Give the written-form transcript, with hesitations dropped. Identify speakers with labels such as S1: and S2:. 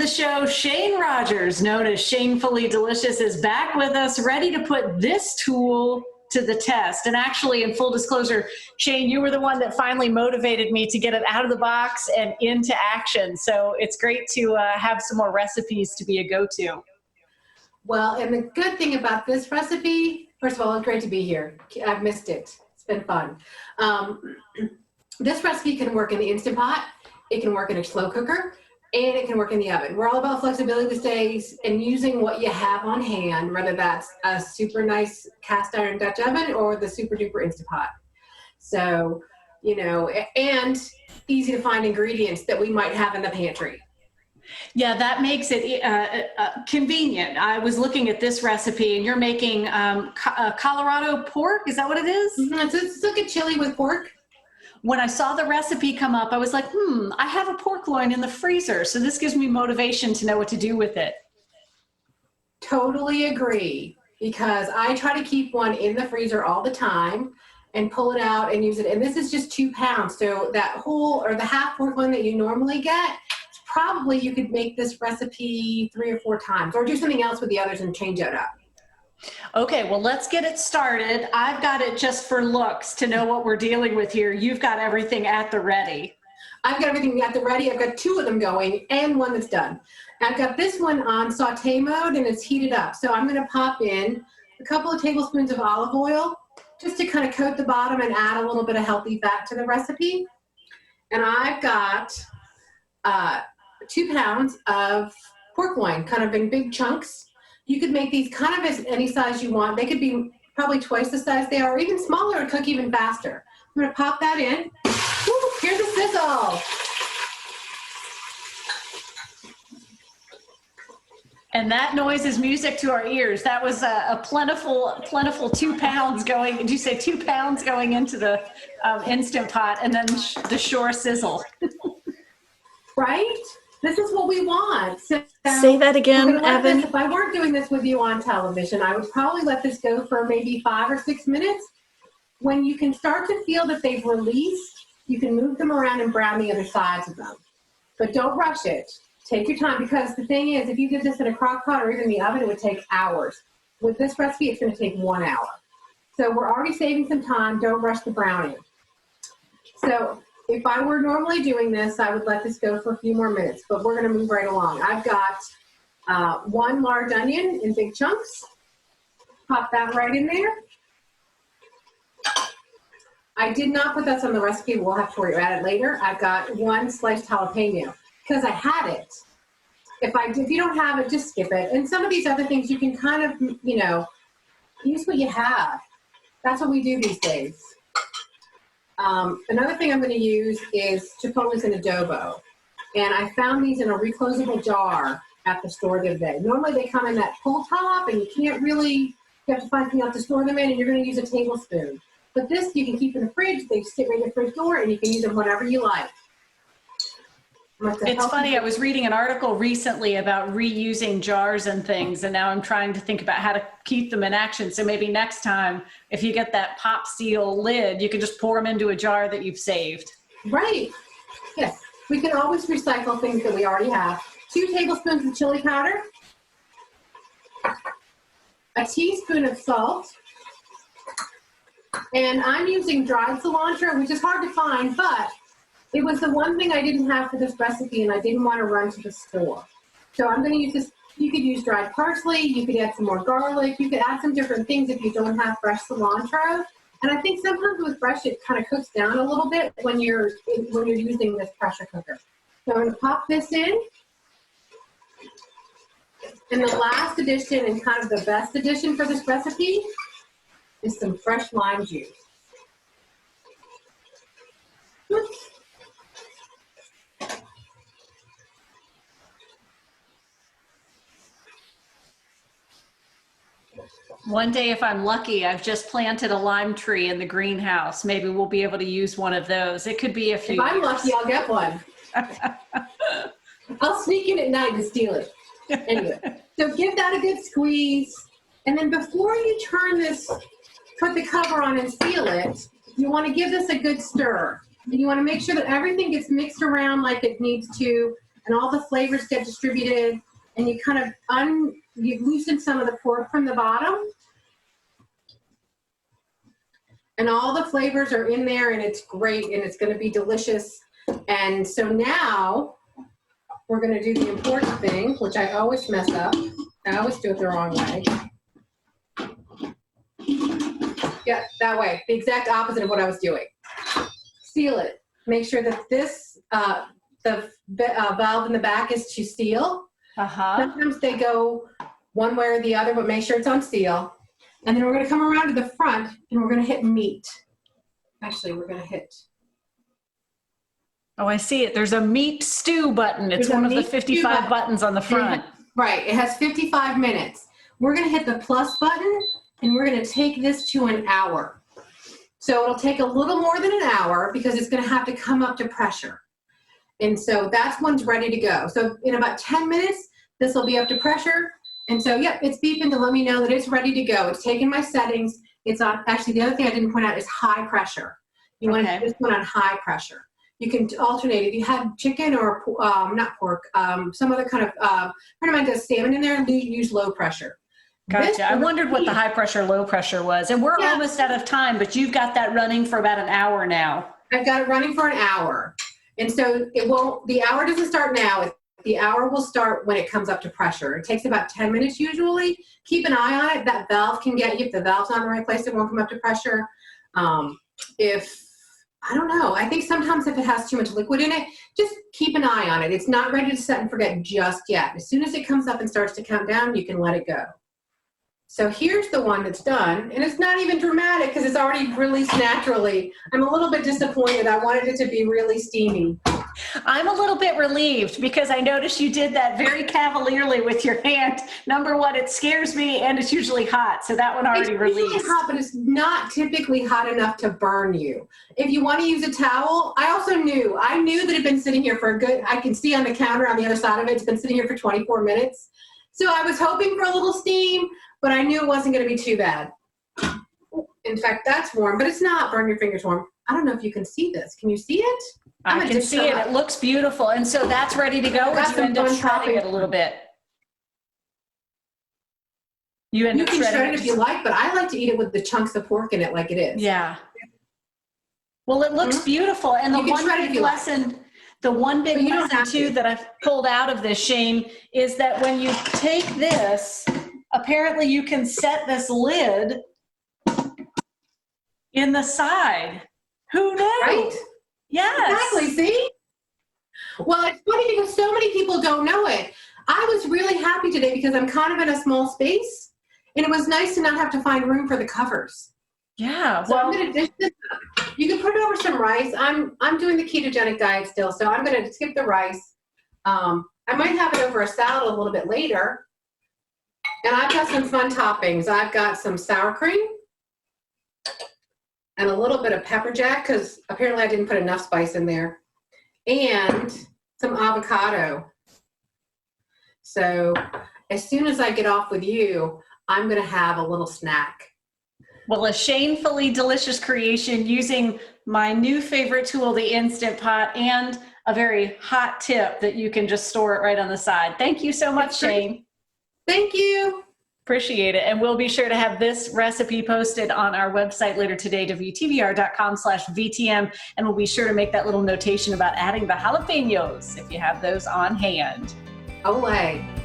S1: the show. Shayne Rogers, known as Shaynefully Delicious, is back with us, ready to put this tool to the test. And actually, in full disclosure, Shayne, you were the one that finally motivated me to get it out of the box and into action. So it's great to have some more recipes to be a go-to.
S2: Well, and the good thing about this recipe, first of all, it's great to be here. I've missed it. It's been fun. This recipe can work in the Instant Pot, it can work in a slow cooker, and it can work in the oven. We're all about flexibility these days and using what you have on hand, whether that's a super nice cast iron Dutch oven or the super duper Instant Pot. So, you know, and easy to find ingredients that we might have in the pantry.
S1: Yeah, that makes it convenient. I was looking at this recipe, and you're making Colorado pork. Is that what it is?
S2: Mm-hmm. It's like a chili with pork.
S1: When I saw the recipe come up, I was like, I have a pork loin in the freezer. So this gives me motivation to know what to do with it.
S2: Totally agree, because I try to keep one in the freezer all the time and pull it out and use it. And this is just 2 pounds. So that whole or the half pork loin that you normally get, probably you could make this recipe 3 or 4 times or do something else with the others and change it up.
S1: Okay, well, let's get it started. I've got it just for looks to know what we're dealing with here. You've got everything at the ready.
S2: I've got everything at the ready. I've got 2 of them going and one that's done. I've got this one on saute mode and it's heated up. So I'm going to pop in a couple of tablespoons of olive oil just to kind of coat the bottom and add a little bit of healthy fat to the recipe. And I've got 2 pounds of pork loin, kind of in big chunks. You could make these kind of as any size you want. They could be probably twice the size they are, or even smaller and cook even faster. I'm gonna pop that in. Woo, here's the sizzle.
S1: And that noise is music to our ears. That was a plentiful 2 pounds going. Did you say 2 pounds going into the Instant Pot, and then the shore sizzle?
S2: Right? This is what we want. So,
S3: say that again, Evan.
S2: If I weren't doing this with you on television, I would probably let this go for maybe 5 or 6 minutes. When you can start to feel that they've released, you can move them around and brown the other sides of them. But don't rush it. Take your time, because the thing is, if you did this in a crock pot or even the oven, it would take hours. With this recipe, it's going to take 1 hour. So we're already saving some time. Don't rush the browning. So if I were normally doing this, I would let this go for a few more minutes, but we're going to move right along. I've got 1 large onion in big chunks. Pop that right in there. I did not put this on the recipe. We'll have to worry about it later. I've got 1 sliced jalapeno because I had it. If you don't have it, just skip it. And some of these other things you can kind of, you know, use what you have. That's what we do these days. Another thing I'm going to use is chipotles in adobo. And I found these in a reclosable jar at the store the other day. Normally they come in that pull top and you have to find something else to store them in, and you're going to use a tablespoon. But this you can keep in the fridge. They sit right in the fridge door and you can use them whenever you like.
S1: It's funny, I was reading an article recently about reusing jars and things, and now I'm trying to think about how to keep them in action. So maybe next time, if you get that pop seal lid, you can just pour them into a jar that you've saved.
S2: Right. Yes. We can always recycle things that we already have. 2 tablespoons of chili powder, a teaspoon of salt, and I'm using dried cilantro, which is hard to find, but it was the one thing I didn't have for this recipe, and I didn't want to run to the store. So I'm going to use this. You could use dried parsley. You could add some more garlic. You could add some different things if you don't have fresh cilantro. And I think sometimes with fresh, it kind of cooks down a little bit when you're using this pressure cooker. So I'm going to pop this in. And the last addition, and kind of the best addition for this recipe, is some fresh lime juice. Oops.
S1: One day, if I'm lucky, I've just planted a lime tree in the greenhouse. Maybe we'll be able to use one of those. It could be a few
S2: If I'm
S1: years.
S2: lucky, I'll get one. I'll sneak in at night and steal it. Anyway, so give that a good squeeze. And then before you turn this, put the cover on and seal it, you want to give this a good stir. And you want to make sure that everything gets mixed around like it needs to. and all the flavors get distributed, and you kind of you loosen some of the pork from the bottom. And all the flavors are in there, and it's great, and it's going to be delicious. And so now we're going to do the important thing, which I always mess up. I always do it the wrong way. Yeah, that way. The exact opposite of what I was doing. Seal it. Make sure that this, the valve in the back is to seal. Sometimes they go one way or the other, but make sure it's on seal. And then we're going to come around to the front, and we're going to hit meat. Actually, we're going to hit.
S1: Oh, I see it. There's a meat stew button. It's one of the 55 buttons on the front.
S2: Right. It has 55 minutes. We're going to hit the plus button, and we're going to take this to an hour. So it'll take a little more than an hour because it's going to have to come up to pressure. And so that's one's ready to go. So in about 10 minutes, this will be up to pressure. And so, yep, it's beeping to let me know that it's ready to go. It's taken my settings. It's on, actually, the other thing I didn't point out is high pressure. You want to put this one on high pressure. You can alternate. If you have chicken or, not pork, some other kind of, friend of mine does salmon in there, use low pressure.
S1: Gotcha. I wondered what the high pressure, low pressure was. And we're almost out of time, but you've got that running for about an hour now.
S2: I've got it running for an hour. And so the hour doesn't start now. The hour will start when it comes up to pressure. It takes about 10 minutes usually. Keep an eye on it. That valve can get you. If the valve's not in the right place, it won't come up to pressure. I don't know. I think sometimes if it has too much liquid in it, just keep an eye on it. It's not ready to set and forget just yet. As soon as it comes up and starts to count down, you can let it go. So here's the one that's done, and it's not even dramatic because it's already released naturally. I'm a little bit disappointed. I wanted it to be really steamy.
S1: I'm a little bit relieved because I noticed you did that very cavalierly with your hand. Number one, it scares me, and it's usually hot, so that one already released.
S2: It's really hot, but it's not typically hot enough to burn you. If you want to use a towel, I knew that it had been sitting here for a good, I can see on the counter on the other side of it, it's been sitting here for 24 minutes. So I was hoping for a little steam, but I knew it wasn't going to be too bad. In fact, that's warm, but it's not. Burn your fingers warm. I don't know if you can see this. Can you see it?
S1: I can see it. It looks beautiful. And so that's ready to go, or do you end up shredding it a little bit? You can shred it if you like, but I like to eat it with the chunks of pork in it like it is. Yeah. Well, it looks beautiful. And the one big lesson, too, that I've pulled out of this, Shayne, is that when you take this, apparently you can set this lid in the side. Who knew? Right? Yes.
S2: Exactly, see? Well, it's funny because so many people don't know it. I was really happy today because I'm kind of in a small space, and it was nice to not have to find room for the covers.
S1: Yeah.
S2: So I'm going to dish this up. You can put it over some rice. I'm doing the ketogenic diet still, so I'm going to skip the rice. I might have it over a salad a little bit later. And I've got some fun toppings. I've got some sour cream and a little bit of pepper jack because apparently I didn't put enough spice in there, and some avocado. So as soon as I get off with you, I'm going to have a little snack.
S1: Well, a Shaynefully Delicious creation using my new favorite tool, the Instant Pot, and a very hot tip that you can just store it right on the side. Thank you so much, Shayne.
S2: Thank you.
S1: Appreciate it. And we'll be sure to have this recipe posted on our website later today, wtvr.com/VTM. And we'll be sure to make that little notation about adding the jalapenos if you have those on hand.
S2: Olay.